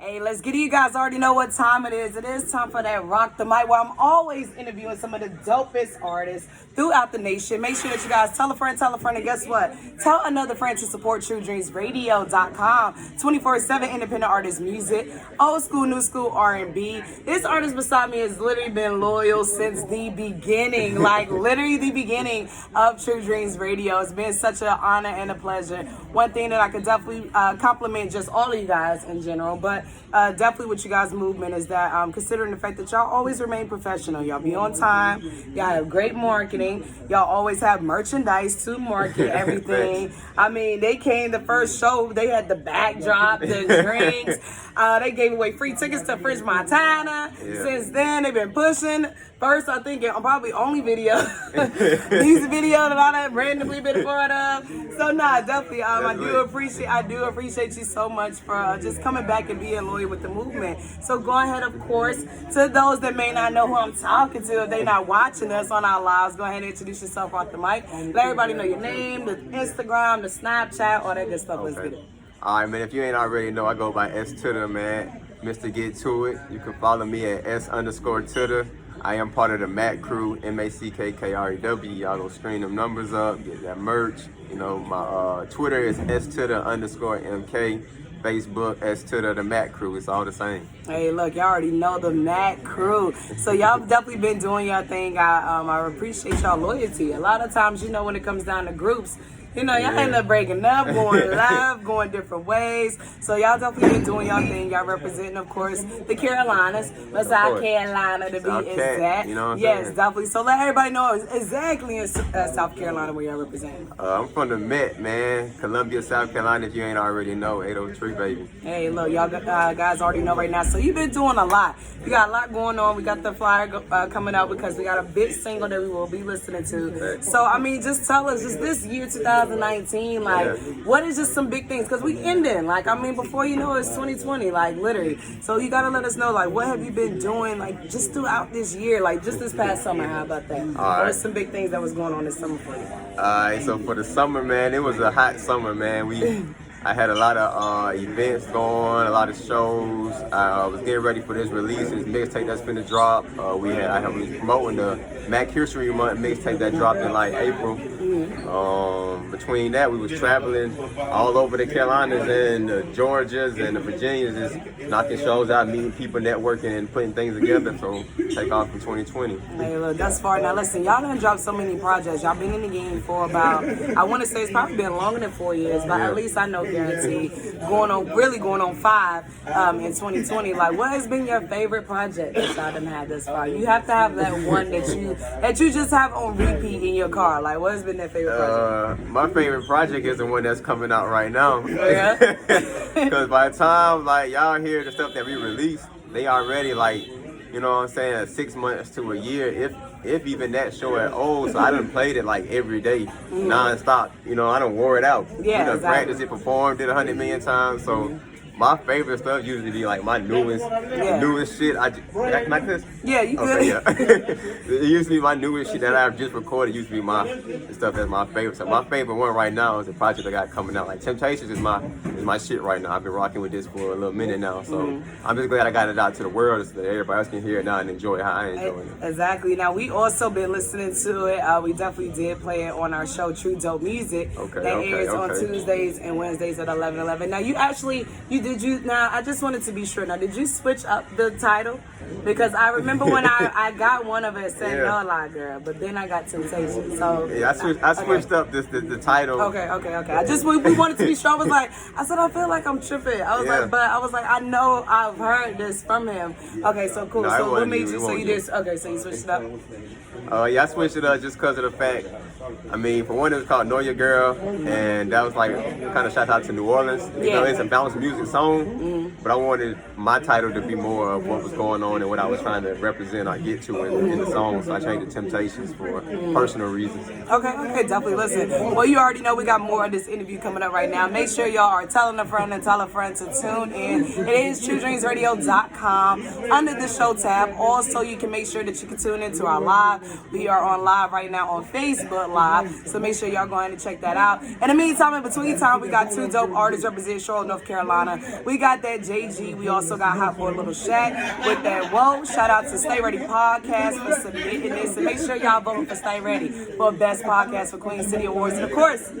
Hey, let's get it. You guys already know what time it is. It is time for that Rock the Mic, where I'm always interviewing some of the dopest artists throughout the nation. Make sure that you guys tell a friend, and guess what? Tell another friend to support TrueDreamsRadio.com. 24/7 independent artist music, old school, new school R&B. This artist beside me has literally been loyal since the beginning, like literally the beginning of True Dreams Radio. It's been such an honor and a pleasure. One thing that I could definitely compliment just all of you guys in general, but definitely with you guys' movement is that considering the fact that y'all always remain professional, y'all be on time, y'all have great marketing, y'all always have merchandise to market everything. I mean, they came the first show, they had the backdrop, the drinks, they gave away free tickets to French Montana. Since then, they've been pushing. First, I think probably only video, music video that I have randomly been a part of. So nah, definitely, I do appreciate you so much for just coming back and being loyal with the movement. So go ahead, of course, to those that may not know who I'm talking to, if they're not watching us on our lives, go ahead and introduce yourself off the mic. Let everybody know your name, the Instagram, the Snapchat, all that good stuff. Let's get it. All right, man. If you ain't already know, I go by S2DA, man. Mr. Get To It. You can follow me at S_Tudor. I am part of the MAC crew, MACKKREW. Y'all go screen them numbers up, get that merch. You know, my Twitter is S_MK. Facebook, S2DA, the MAC crew. It's all the same. Hey, look, y'all already know the MAC crew. So y'all definitely been doing your thing. I appreciate y'all loyalty. A lot of times, you know, when it comes down to groups, you know, y'all end up breaking up, going left, going different ways. So y'all definitely been doing y'all thing. Y'all representing, of course, the Carolinas. West South Carolina to be exact. You know what I'm yes, saying? Definitely. So let everybody know exactly in South Carolina where y'all representing. I'm from the Met, man. Columbia, South Carolina, if you ain't already know. 803, baby. Hey, look, y'all guys already know right now. So you've been doing a lot. We got a lot going on. We got the flyer coming out because we got a big single that we will be listening to. So, I mean, just tell us, just this year, 2019, like, what is just some big things? Because we ending, like, I mean, before you know it, it's 2020, like, literally. So you got to let us know, like, what have you been doing, like, just throughout this year, like, just this past summer? How about that? What are some big things that was going on this summer for you? All right, so for the summer, man, it was a hot summer, man. I had a lot of events going, a lot of shows. I was getting ready for this release, this mixtape that's finna drop. I was promoting the Mac History Month mixtape that dropped in like April. Between that, we was traveling all over the Carolinas and the Georgias and the Virginias, just knocking shows out, meeting people, networking, and putting things together. So take off in 2020. Hey, look, that's far. Now listen, y'all done dropped so many projects. Y'all been in the game for about, I want to say it's probably been longer than 4 years, but at least I know guaranteed going on 5 in 2020. Like, what has been your favorite project that y'all done had this far? You have to have that one that you just have on repeat in your car. Like, what has been that favorite project? My favorite project is the one that's coming out right now. Yeah. Because by the time like y'all hear the stuff that we released, they already like, you know what I'm saying, 6 months to a year, if even that show at all. So I done played it like every day, non-stop. You know, I done wore it out. Yeah, you know, practiced it, performed it 100 million times. So my favorite stuff usually be like my newest shit. Can I cuss? Yeah, you good. Okay, yeah. It used to be my newest shit that I've just recorded. Used to be my stuff that's my favorite. So my favorite one right now is the project I got coming out. Like Temptations is my shit right now. I've been rocking with this for a little minute now. So I'm just glad I got it out to the world so that everybody else can hear it now and enjoy how I enjoy it. Exactly. Now we also been listening to it. We definitely did play it on our show True Dope Music. That airs on Tuesdays and Wednesdays at 11:11. Now now I just wanted to be sure. Now did you switch up the title? Because I remember when I got one of it saying No Lie Girl, but then I got Temptation. So yeah, I switched up the title. Okay. We wanted to be sure. I said I feel like I'm tripping. I was like I know I've heard this from him. Okay, so cool. No, so what made you? So you did. Okay, so you switched it up. I switched it up just because of the fact. I mean, for one, it was called Know Your Girl, and that was like kind of shout out to New Orleans. You know, it's a balanced music song, but I wanted my title to be more of what was going on and what I was trying to represent or get to in the song. So I changed it to Temptations for personal reasons. Okay, definitely. Listen, well, you already know we got more of this interview coming up right now. Make sure y'all are telling a friend and tell a friend to tune in. It is TrueDreamsRadio.com under the show tab. Also, you can make sure that you can tune into our live. We are on live right now on Facebook Live, so make sure y'all go ahead and check that out. In the meantime, in between time, we got two dope artists representing Charlotte, North Carolina. We got that JG. We also got Hot for a Little Shack with that Whoa. Shout out to Stay Ready Podcast for submitting this. And make sure y'all vote for Stay Ready for Best Podcast for Queen City Awards. And of course,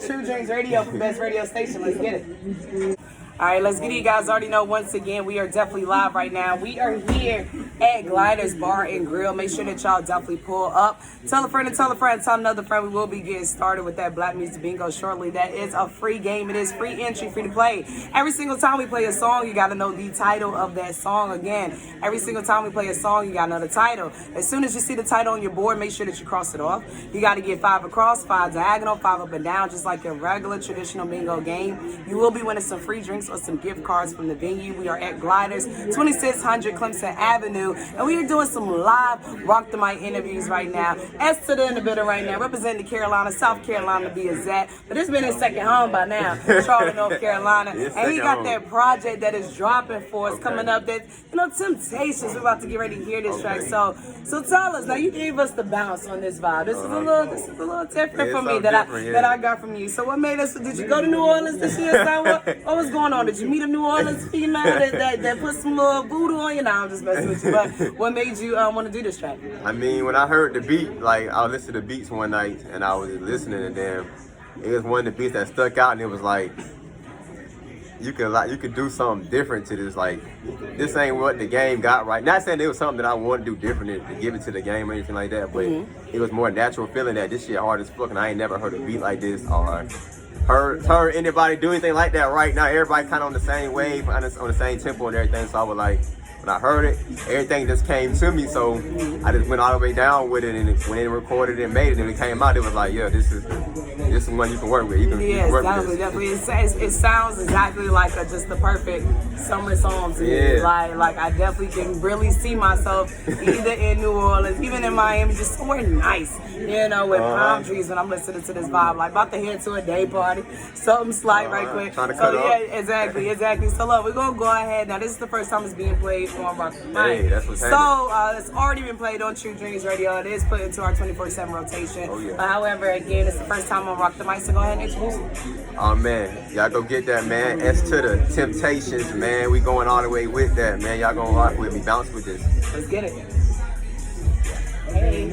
True Dreams Radio for Best Radio Station. Let's get it. All right, let's get it. You guys already know, once again, we are definitely live right now. We are here at Gliders Bar and Grill. Make sure that y'all definitely pull up. Tell a friend and tell a friend, tell another friend. We will be getting started with that Black Music Bingo shortly. That is a free game. It is free entry, free to play. Every single time we play a song, you got to know the title of that song. Again, every single time we play a song, you got to know the title. As soon as you see the title on your board, make sure that you cross it off. You got to get 5 across, 5 diagonal, 5 up and down, just like your regular traditional bingo game. You will be winning some free drinks or some gift cards from the venue. We are at Gliders, 2600 Clemson Avenue, and we are doing some live Rock the Mic interviews right now. S2DA in the building right now, representing the Carolina, South Carolina to be exact. But it's been his second home by now, Charlotte, North Carolina. And he got that project that is dropping for us coming up. That, you know, Temptations. We're about to get ready to hear this track. So tell us now. You gave us the bounce on this vibe. This is a little different for me that I got from you. So what made us? Did you go to New Orleans this year? What was going on? Did you meet a New Orleans female that put some little voodoo on you? Nah, I'm just messing with you. But what made you want to do this track? I mean, when I heard the beat, like I listened to the beats one night and I was listening to them. It was one of the beats that stuck out, and it was like you could do something different to this. Like, this ain't what the game got right. Not saying it was something that I wanted to do different to give it to the game or anything like that, but it was more natural feeling that this shit hard as fuck, and I ain't never heard a beat like this or heard anybody do anything like that right now. Everybody kind of on the same wave, on the same tempo and everything. So I was like, when I heard it, everything just came to me. So I just went all the way down with it, and when it recorded and made it, and it came out, it was like, yeah, this is one you can work with. You can work with this. Definitely. It sounds exactly like just the perfect summer song to me. Like I definitely can really see myself either in New Orleans, even in Miami, just somewhere nice, you know, with palm trees when I'm listening to this vibe. Like about to head to a day party, something slight right quick. Exactly. So look, we're gonna go ahead now. This is the first time it's being played on Rock the Mic. Hey, that's what's happening. It's already been played on True Dreams Radio. It is put into our 24/7 rotation. Oh, yeah. But however, again, it's the first time on Rock the Mic, so go ahead and introduce it. Oh man, y'all go get that, man. S2DA Temptations, man. We going all the way with that, man. Y'all gonna rock with me, bounce with this. Let's get it. Hey.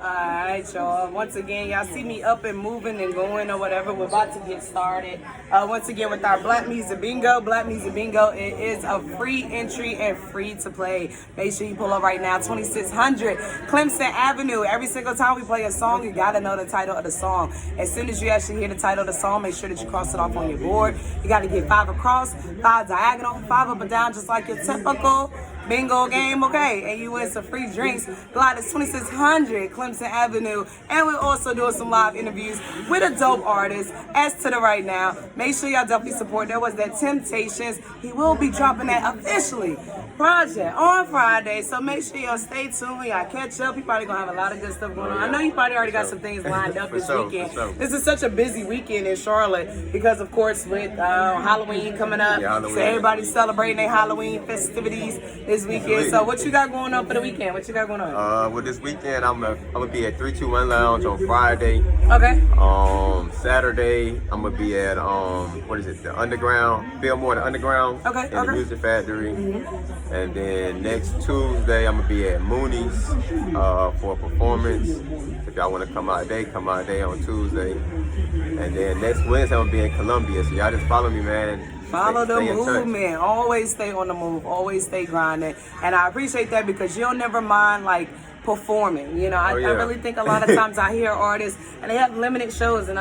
Alright, y'all. Once again, y'all see me up and moving and going or whatever. We're about to get started. Once again, with our Black Music Bingo. Black Music Bingo, it is a free entry and free to play. Make sure you pull up right now. 2600 Clemson Avenue. Every single time we play a song, you gotta know the title of the song. As soon as you actually hear the title of the song, make sure that you cross it off on your board. You gotta get 5 across, 5 diagonal, 5 up and down, just like your typical bingo game, okay? And you win some free drinks. Gliders 2600 Clemson Avenue. And we're also doing some live interviews with a dope artist, S2DA right now. Make sure y'all definitely support. There was that Temptations. He will be dropping that officially project on Friday. So make sure y'all stay tuned. Y'all catch up. You probably gonna have a lot of good stuff going on. I know you probably already got some things lined up this weekend. This is such a busy weekend in Charlotte because, of course, with Halloween coming up. So everybody's celebrating their Halloween festivities this weekend. So what you got going on for the weekend? What you got going on? Well, this weekend I'm gonna be at 321 Lounge on Friday. Okay. Saturday I'm gonna be at the Underground, Fillmore, the Underground, in the Music Factory. And then next Tuesday I'm gonna be at Mooney's for a performance. If y'all wanna come out day on Tuesday. And then next Wednesday I'm gonna be in Columbia. So y'all just follow me, man. Follow the movement. Always stay on the move. Always stay grinding. And I appreciate that because you'll never mind like performing. You know, I really think a lot of times I hear artists and they have limited shows and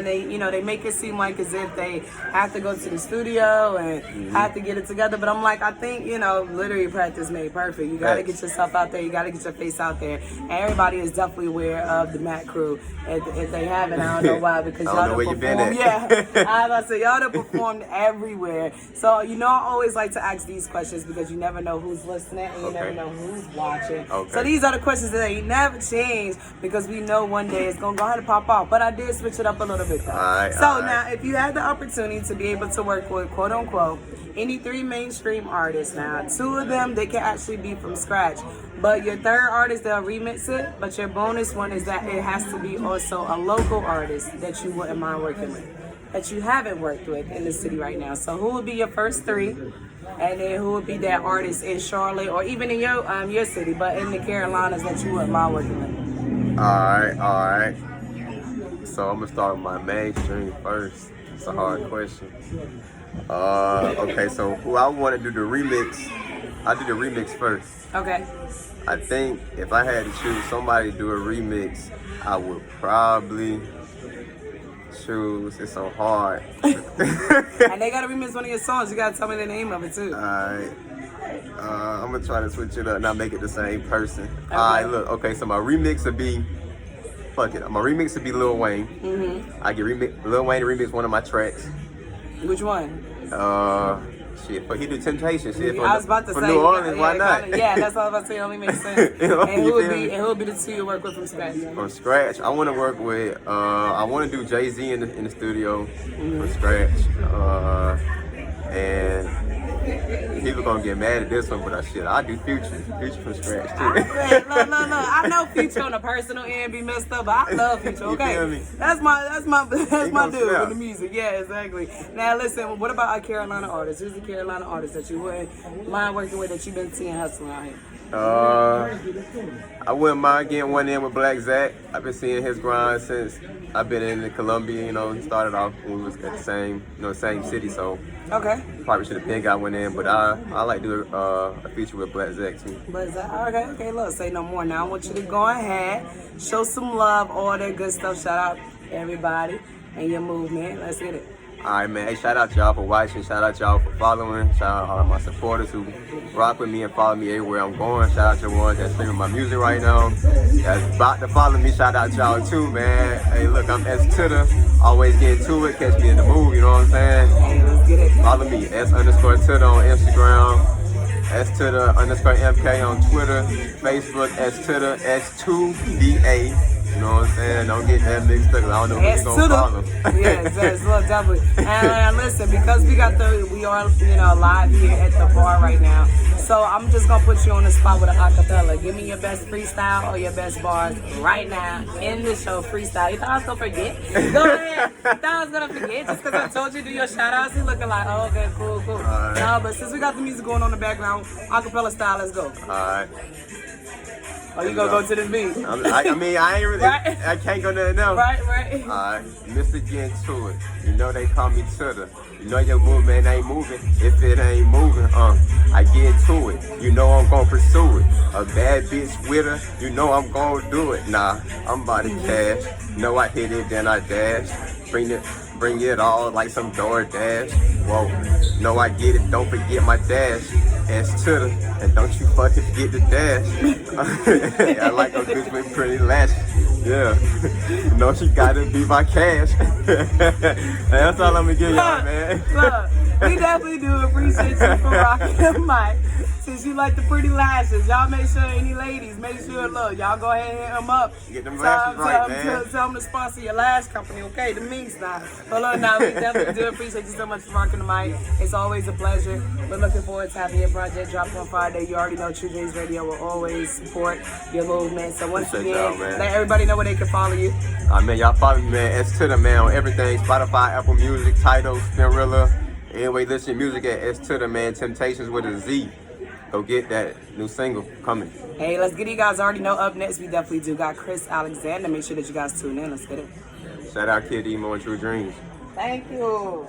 they, you know, they make it seem like as if they have to go to the studio and have to get it together. But I'm like, I think, you know, literally practice made perfect. You got to get yourself out there. You got to get your face out there. And everybody is definitely aware of the Mac Crew. If they haven't, I don't know why, because y'all done performed. Yeah, I was about to say, y'all done performed everywhere. So, you know, I always like to ask these questions because you never know who's listening and you never know who's watching. So these are the questions that ain't never change because we know one day it's going to go ahead and pop off. But I did switch it up a little bit, though. Now, if you had the opportunity to be able to work with, quote unquote, any 3 mainstream artists now, 2 of them, they can actually be from scratch. But your third artist, they'll remix it. But your bonus one is that it has to be also a local artist that you wouldn't mind working with. that you haven't worked with in the city right now. So who would be your first three? And then who would be that artist in Charlotte or even in your city, but in the Carolinas that you wouldn't mind working with? All right. So I'm gonna start with my mainstream first. It's a hard question. Okay, so who I want to do the remix, I'll do the remix first. Okay. I think if I had to choose somebody to do a remix, I would probably choose. It's so hard. And they gotta remix one of your songs. You gotta tell me the name of it too. Alright. I'm gonna try to switch it up, not make it the same person. Okay. Alright, look. Okay, so my remix would be. Fuck it. My remix would be Lil Wayne. I get Lil Wayne to remix one of my tracks. Which one? Shit, but he do Temptation. Shit, I was about to for say New Orleans, why not? Yeah, that's all I was about to say. It only makes sense. You know, and who would me? be the two you work with from scratch? From scratch, I want to work with. I want to do Jay-Z in the studio from scratch. And people gonna get mad at this one, but I do Future from scratch too. Look. I know Future on a personal end be messed up, but I love Future. Okay, feel me? That's my dude snap. with the music. Yeah, exactly. Now listen, what about a Carolina artist? Who's the Carolina artist that you wouldn't mind working with that you've been seeing hustling out here? I wouldn't mind getting one in with Black Zach. I've been seeing his grind since I've been in Columbia. You know, he started off when we was at the same city, so. Okay. Probably should have been got one in, but I like to do a feature with Black Zach too. But okay, look, say no more now. I want you to go ahead, show some love, all that good stuff. Shout out everybody and your movement. Let's get it. All right, man. Hey, shout out y'all for watching. Shout out y'all for following. Shout out all of my supporters who rock with me and follow me everywhere I'm going. Shout out to the ones that's streaming my music right now. That's about to follow me. Shout out y'all too, man. Hey, look, I'm S2DA. Always get to it. Catch me in the move. You know what I'm saying? Hey, let's get it. Follow me. S_TUDA on Instagram. S2DA_MK on Twitter. Facebook. S2DA. S2DA. You know what I'm saying? Don't get that mixed up. I don't know who's gonna follow. Yes, look, definitely. And listen, because we are live here at the bar right now. So I'm just gonna put you on the spot with an acapella. Give me your best freestyle or your best bars right now in the show. Freestyle. You thought I was gonna forget? Go ahead. You thought I was gonna forget just because I told you to do your shout outs? You're looking like, oh, okay, cool. Right. No, but since we got the music going on in the background, acapella style, let's go. Alright. Oh, you gonna go to this beat? I ain't really. Right? I can't go nothing else. Right. Alright, Mr. Get to it. You know they call me Tuda. You know your movement ain't moving. If it ain't moving, I get to it. You know I'm gonna pursue it. A bad bitch with her, you know I'm gonna do it. Nah, I'm about to cash. Know I hit it, then I dash. Bring it all like some DoorDash. Whoa, know I get it, don't forget my dash. S2DA, and don't you fucking forget the dash. I like those bitches with pretty lashes. Yeah, you know she gotta be my cash. That's all I'm gonna give y'all, man. Look, we definitely do appreciate you for rocking the mic. Since you like the pretty lashes, y'all make sure any ladies, make sure, look, y'all go ahead and hit them up. Get them lashes right, man. Tell them to sponsor your lash company, okay? The Mink style. But look, now we definitely do appreciate you so much for rocking the mic. It's always a pleasure. We're looking forward to having your project drop on Friday. You already know True Dreams Radio will always support your movement. So once again, let everybody know where they can follow you. Man, y'all follow me, man. S2DA, man, on everything. Spotify, Apple Music, Tidal, Spinrilla. Anyway, listen to music at S2DA, man. Temptations with a Z. Go get that new single coming. Hey, let's get it. You guys already know up next we definitely do got Chris Alexander. Make sure that you guys tune in. Let's get it. Shout out Kid Emo and True Dreams. Thank you.